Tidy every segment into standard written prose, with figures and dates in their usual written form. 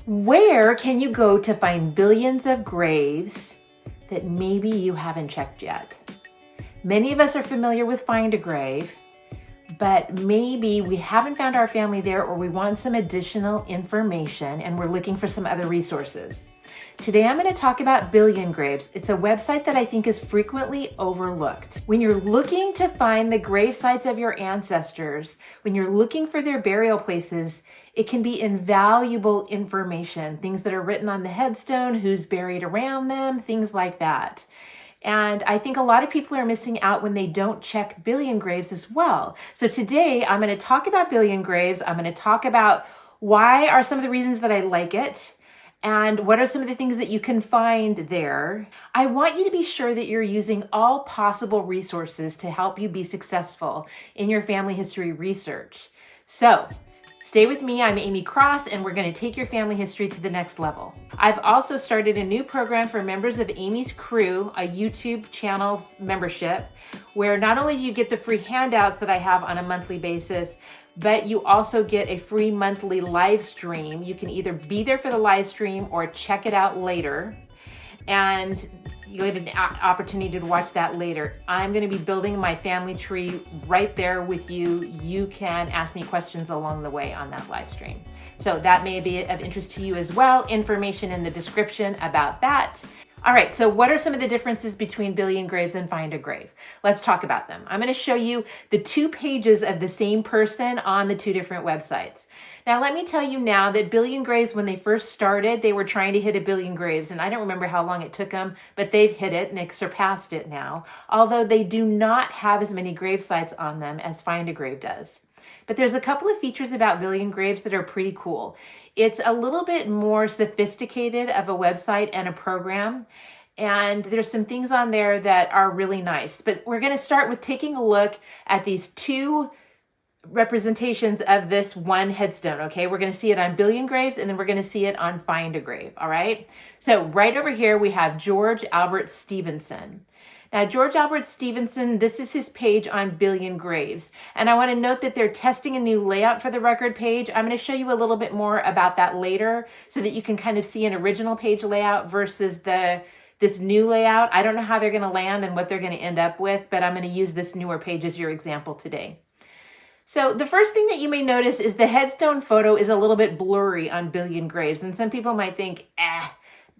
Where can you go to find billions of graves that maybe you haven't checked yet? Many of us are familiar with Find a Grave, but maybe we haven't found our family there, or we want some additional information and we're looking for some other resources. Today I'm going to talk about Billion Graves. It's a website that I think is frequently overlooked. When you're looking to find the grave sites of your ancestors, when you're looking for their burial places, it can be invaluable information, things that are written on the headstone, who's buried around them, things like that. And I think a lot of people are missing out when they don't check Billion Graves as well. So today I'm going to talk about Billion Graves. I'm going to talk about why are some of the reasons that I like it, and what are some of the things that you can find there. I want you to be sure that you're using all possible resources to help you be successful in your family history research. So stay with me. I'm Aimee Cross, and we're going to take your family history to the next level. I've also started a new program for members of Aimee's Crew, a YouTube channel membership, where not only do you get the free handouts that I have on a monthly basis, but you also get a free monthly live stream. You can either be there for the live stream or check it out later, and you get an opportunity to watch that later. I'm going to be building my family tree right there with you. You can ask me questions along the way on that live stream. So that may be of interest to you as well. Information in the description about that. All right, so what are some of the differences between Billion Graves and Find a Grave? Let's talk about them. I'm going to show you the 2 pages of the same person on the 2 different websites. Now, let me tell you now that Billion Graves, when they first started, they were trying to hit 1 billion graves, and I don't remember how long it took them, but they've hit it and surpassed it now, although they do not have as many grave sites on them as Find a Grave does. But there's a couple of features about Billion Graves that are pretty cool. It's a little bit more sophisticated of a website and a program, and there's some things on there that are really nice. But we're going to start with taking a look at these 2 representations of this one headstone, okay? We're going to see it on Billion Graves, and then we're going to see it on Find a Grave, all right? So right over here, we have George Albert Stevenson. Now, George Albert Stevenson, this is his page on Billion Graves. And I want to note that they're testing a new layout for the record page. I'm going to show you a little bit more about that later so that you can kind of see an original page layout versus this new layout. I don't know how they're going to land and what they're going to end up with, but I'm going to use this newer page as your example today. So the first thing that you may notice is the headstone photo is a little bit blurry on Billion Graves. And some people might think,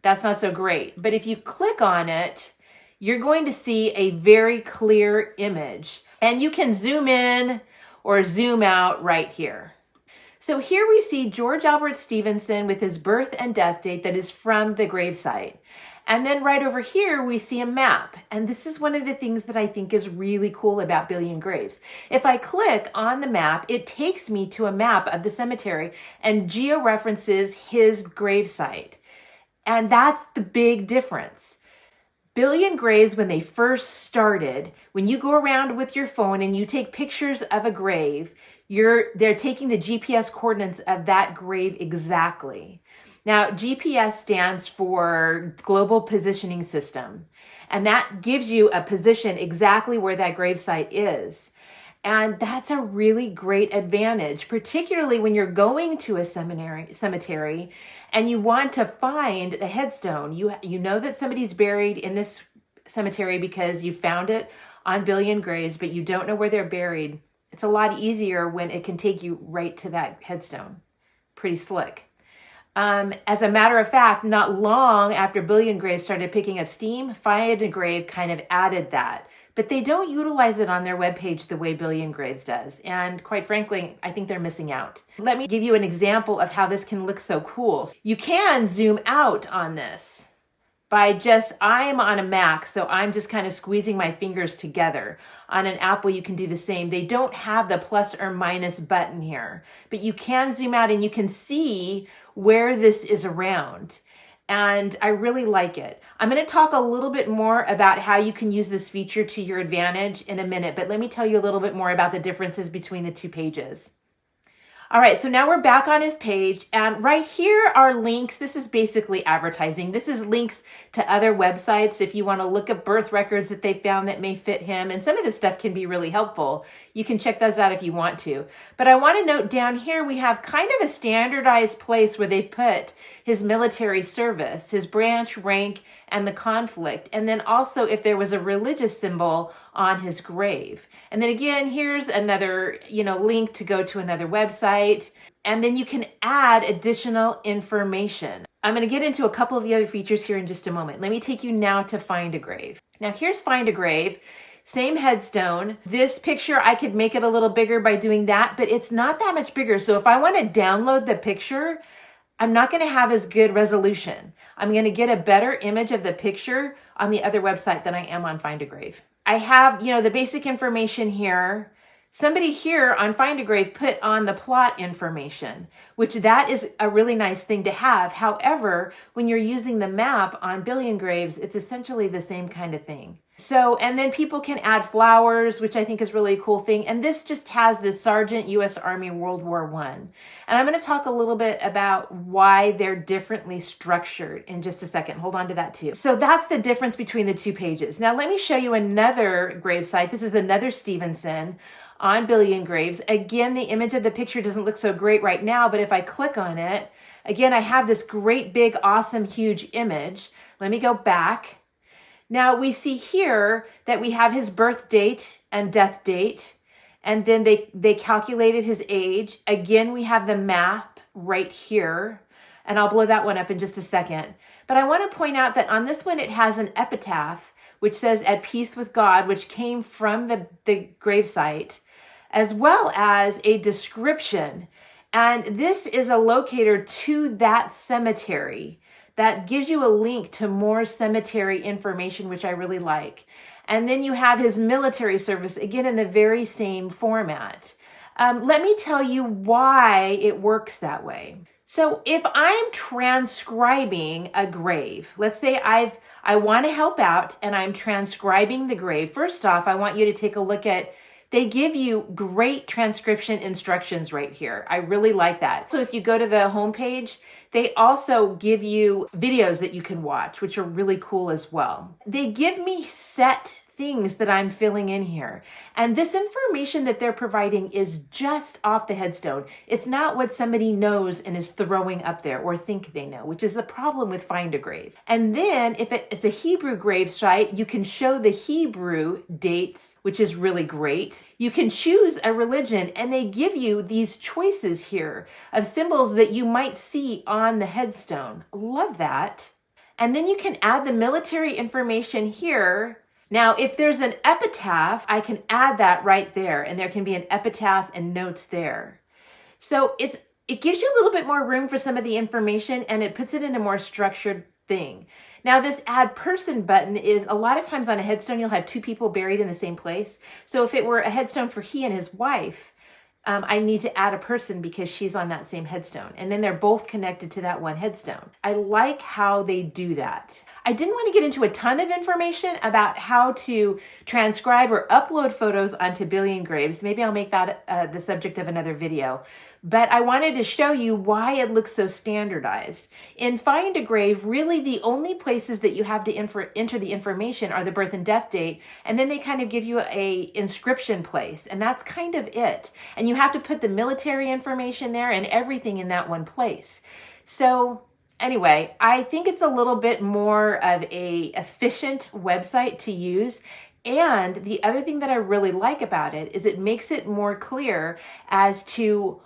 that's not so great. But if you click on it, you're going to see a very clear image, and you can zoom in or zoom out right here. So here we see George Albert Stevenson with his birth and death date that is from the gravesite. And then right over here, we see a map. And this is one of the things that I think is really cool about Billion Graves. If I click on the map, it takes me to a map of the cemetery and georeferences his gravesite. And that's the big difference. Billion Graves, when they first started, when you go around with your phone and you take pictures of a grave, they're taking the GPS coordinates of that grave exactly. Now, GPS stands for Global Positioning System, and that gives you a position exactly where that gravesite is. And that's a really great advantage, particularly when you're going to a cemetery and you want to find a headstone. You know that somebody's buried in this cemetery because you found it on Billion Graves, but you don't know where they're buried. It's a lot easier when it can take you right to that headstone. Pretty slick. As a matter of fact, not long after Billion Graves started picking up steam, Find a Grave kind of added that. But they don't utilize it on their webpage the way Billion Graves does. And quite frankly, I think they're missing out. Let me give you an example of how this can look so cool. You can zoom out on this by I'm on a Mac, so I'm just kind of squeezing my fingers together. On an Apple, you can do the same. They don't have the plus or minus button here, but you can zoom out and you can see where this is around. And I really like it. I'm going to talk a little bit more about how you can use this feature to your advantage in a minute, but let me tell you a little bit more about the differences between the 2 pages. All right, so now we're back on his page, and right here are links. This is basically advertising. This is links to other websites if you want to look at birth records that they found that may fit him, and some of this stuff can be really helpful. You can check those out if you want to. But I want to note down here we have kind of a standardized place where they've put his military service, his branch, rank, and the conflict, and then also if there was a religious symbol on his grave. And then again, here's another, link to go to another website, and then you can add additional information. I'm going to get into a couple of the other features here in just a moment. Let me take you now to Find a Grave. Now here's Find a Grave. Same headstone. This picture, I could make it a little bigger by doing that, but it's not that much bigger. So if I want to download the picture, I'm not going to have as good resolution. I'm going to get a better image of the picture on the other website than I am on Find a Grave. I have, the basic information here. Somebody here on Find a Grave put on the plot information, which that is a really nice thing to have. However, when you're using the map on Billion Graves, it's essentially the same kind of thing. So, and then people can add flowers, which I think is really a cool thing. And this just has this Sergeant U.S. Army World War I. And I'm going to talk a little bit about why they're differently structured in just a second. Hold on to that too. So that's the difference between the two pages. Now let me show you another gravesite. This is another Stevenson on Billion Graves. Again, the image of the picture doesn't look so great right now, but if I click on it, again, I have this great, big, awesome, huge image. Let me go back. Now we see here that we have his birth date and death date, and then they calculated his age. Again, we have the map right here, and I'll blow that one up in just a second. But I want to point out that on this one, it has an epitaph, which says "At peace with God," which came from the gravesite, as well as a description. And this is a locator to that cemetery. That gives you a link to more cemetery information, which I really like. And then you have his military service, again, in the very same format. Let me tell you why it works that way. So if I'm transcribing a grave, let's say I want to help out and I'm transcribing the grave. First off, I want you to take a look at, they give you great transcription instructions right here. I really like that. So if you go to the homepage, they also give you videos that you can watch, which are really cool as well. They give me set things that I'm filling in here. And this information that they're providing is just off the headstone. It's not what somebody knows and is throwing up there or think they know, which is the problem with Find a Grave. And then if it's a Hebrew grave site, you can show the Hebrew dates, which is really great. You can choose a religion, and they give you these choices here of symbols that you might see on the headstone. Love that. And then you can add the military information here. Now, if there's an epitaph, I can add that right there, and there can be an epitaph and notes there. So it gives you a little bit more room for some of the information, and it puts it in a more structured thing. Now, this add person button is a lot of times on a headstone, you'll have two people buried in the same place. So if it were a headstone for he and his wife, I need to add a person because she's on that same headstone. And then they're both connected to that one headstone. I like how they do that. I didn't want to get into a ton of information about how to transcribe or upload photos onto Billion Graves. Maybe I'll make that the subject of another video. But I wanted to show you why it looks so standardized. In Find a Grave, really the only places that you have to enter the information are the birth and death date, and then they kind of give you a inscription place, and that's kind of it. And you have to put the military information there and everything in that one place. So anyway, I think it's a little bit more of a efficient website to use. And the other thing that I really like about it is it makes it more clear as to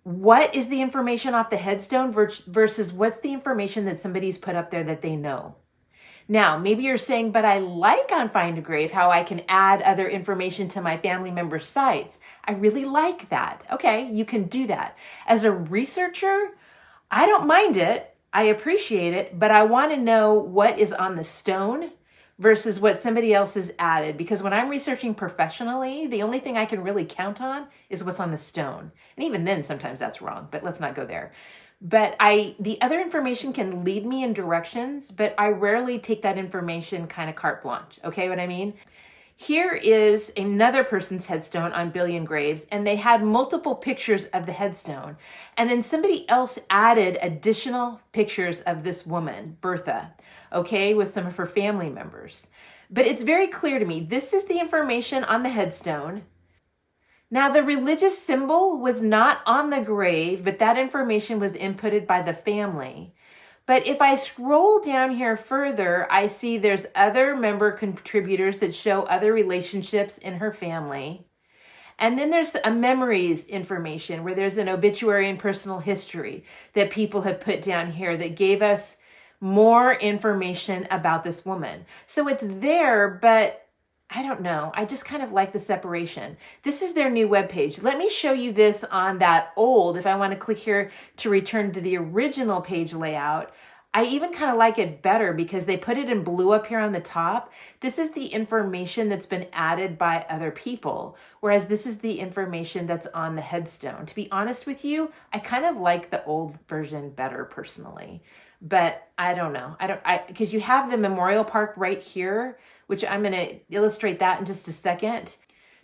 what is the information off the headstone versus what's the information that somebody's put up there that they know. Now, maybe you're saying, but I like on Find a Grave how I can add other information to my family member sites. I really like that. Okay, you can do that. As a researcher, I don't mind it. I appreciate it, but I want to know what is on the stone versus what somebody else has added. Because when I'm researching professionally, the only thing I can really count on is what's on the stone. And even then, sometimes that's wrong, but let's not go there. But the other information can lead me in directions, but I rarely take that information kind of carte blanche. Okay, what I mean? Here is another person's headstone on Billion Graves, and they had multiple pictures of the headstone. And then somebody else added additional pictures of this woman, Bertha, okay, with some of her family members. But it's very clear to me, this is the information on the headstone. Now, the religious symbol was not on the grave, but that information was inputted by the family. But if I scroll down here further, I see there's other member contributors that show other relationships in her family. And then there's a memories information where there's an obituary and personal history that people have put down here that gave us more information about this woman. So it's there, but I don't know. I just kind of like the separation. This is their new webpage. Let me show you this on that old, if I want to click here to return to the original page layout. I even kind of like it better because they put it in blue up here on the top. This is the information that's been added by other people, whereas this is the information that's on the headstone. To be honest with you, I kind of like the old version better personally, but I don't know. Because you have the memorial park right here, which I'm going to illustrate that in just a second.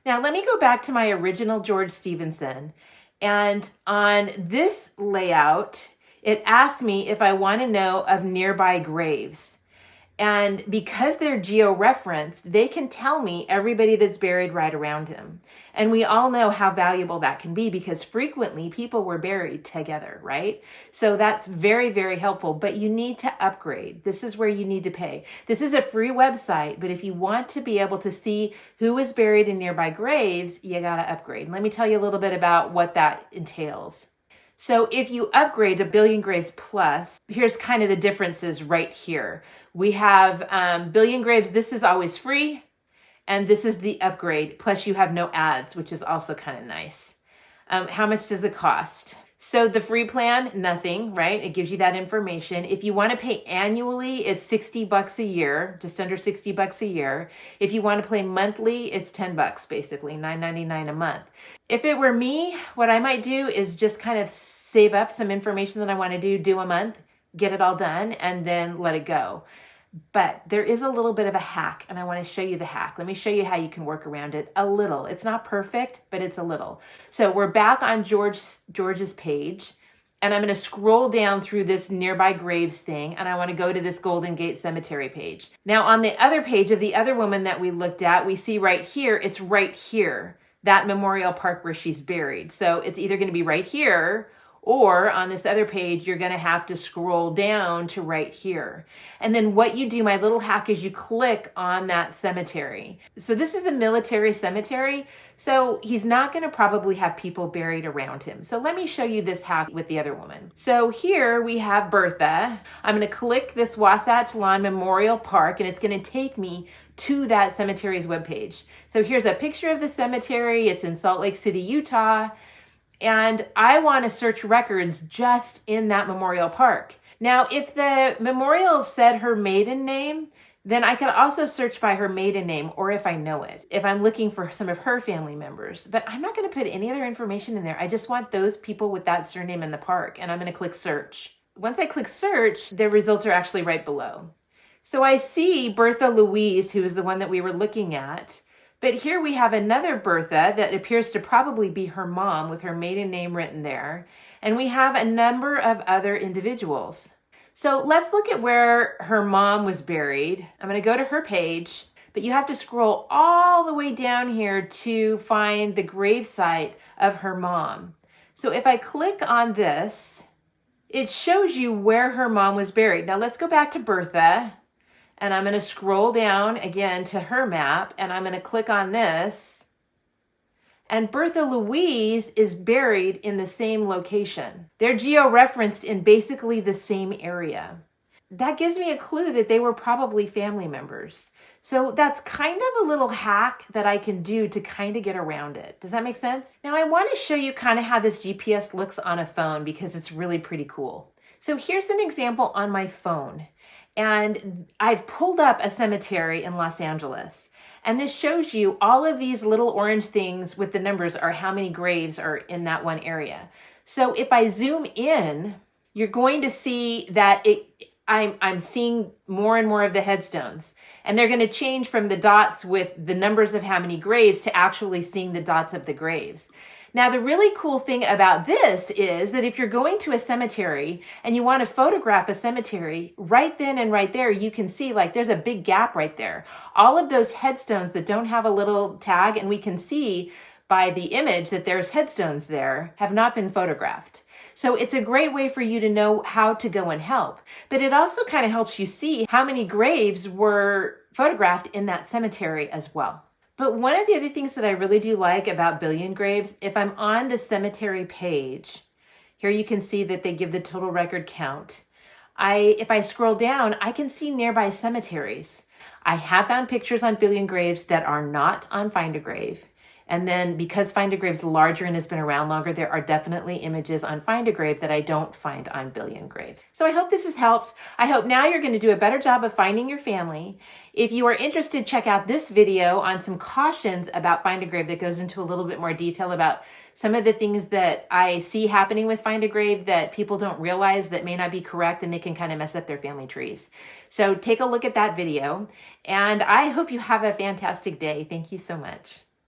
Now, let me go back to my original George Stevenson. And on this layout, it asked me if I want to know of nearby graves. And because they're geo-referenced, they can tell me everybody that's buried right around him. And we all know how valuable that can be because frequently people were buried together, right? So that's very, very helpful, but you need to upgrade. This is where you need to pay. This is a free website, but if you want to be able to see who is buried in nearby graves, you got to upgrade. And let me tell you a little bit about what that entails. So if you upgrade to Billion Graves Plus, here's kind of the differences right here. We have Billion Graves, this is always free, and this is the upgrade, plus you have no ads, which is also kind of nice. How much does it cost? So the free plan, nothing, right? It gives you that information. If you want to pay annually, it's $60 a year, just under $60 a year. If you want to pay monthly, it's $10 basically, $9.99 a month. If it were me, what I might do is just kind of save up some information that I want to do a month, get it all done, and then let it go. But there is a little bit of a hack, and I want to show you the hack. Let me show you how you can work around it a little. It's not perfect, but it's a little. So we're back on George's page, and I'm going to scroll down through this nearby graves thing, and I want to go to this Golden Gate Cemetery page. Now on the other page of the other woman that we looked at, we see right here, it's right here, that memorial park where she's buried. So it's either going to be right here, or on this other page, you're going to have to scroll down to right here. And then what you do, my little hack, is you click on that cemetery. So this is a military cemetery. So he's not going to probably have people buried around him. So let me show you this hack with the other woman. So here we have Bertha. I'm going to click this Wasatch Lawn Memorial Park, and it's going to take me to that cemetery's webpage. So here's a picture of the cemetery. It's in Salt Lake City, Utah. And I want to search records just in that memorial park. Now, if the memorial said her maiden name, then I could also search by her maiden name, or if I know it, if I'm looking for some of her family members. But I'm not going to put any other information in there. I just want those people with that surname in the park, and I'm going to click search. Once I click search, the results are actually right below. So I see Bertha Louise, who is the one that we were looking at. But here we have another Bertha that appears to probably be her mom with her maiden name written there. And we have a number of other individuals. So let's look at where her mom was buried. I'm going to go to her page, but you have to scroll all the way down here to find the gravesite of her mom. So if I click on this, it shows you where her mom was buried. Now let's go back to Bertha. And I'm going to scroll down again to her map, and I'm going to click on this. And Bertha Louise is buried in the same location. They're geo-referenced in basically the same area. That gives me a clue that they were probably family members. So that's kind of a little hack that I can do to kind of get around it. Does that make sense? Now I want to show you kind of how this GPS looks on a phone because it's really pretty cool. So here's an example on my phone. And I've pulled up a cemetery in Los Angeles. And this shows you all of these little orange things with the numbers are how many graves are in that one area. So if I zoom in, you're going to see that I'm seeing more and more of the headstones, and they're going to change from the dots with the numbers of how many graves to actually seeing the dots of the graves. Now, the really cool thing about this is that if you're going to a cemetery and you want to photograph a cemetery, right then and right there, you can see like there's a big gap right there. All of those headstones that don't have a little tag, and we can see by the image that there's headstones there, have not been photographed. So it's a great way for you to know how to go and help. But it also kind of helps you see how many graves were photographed in that cemetery as well. But one of the other things that I really do like about Billion Graves, if I'm on the cemetery page, here you can see that they give the total record count. If I scroll down, I can see nearby cemeteries. I have found pictures on Billion Graves that are not on Find a Grave. And then because Find a Grave's larger and has been around longer, there are definitely images on Find a Grave that I don't find on Billion Graves. So I hope this has helped. I hope now you're going to do a better job of finding your family. If you are interested, check out this video on some cautions about Find a Grave that goes into a little bit more detail about some of the things that I see happening with Find a Grave that people don't realize that may not be correct, and they can kind of mess up their family trees. So take a look at that video, and I hope you have a fantastic day. Thank you so much.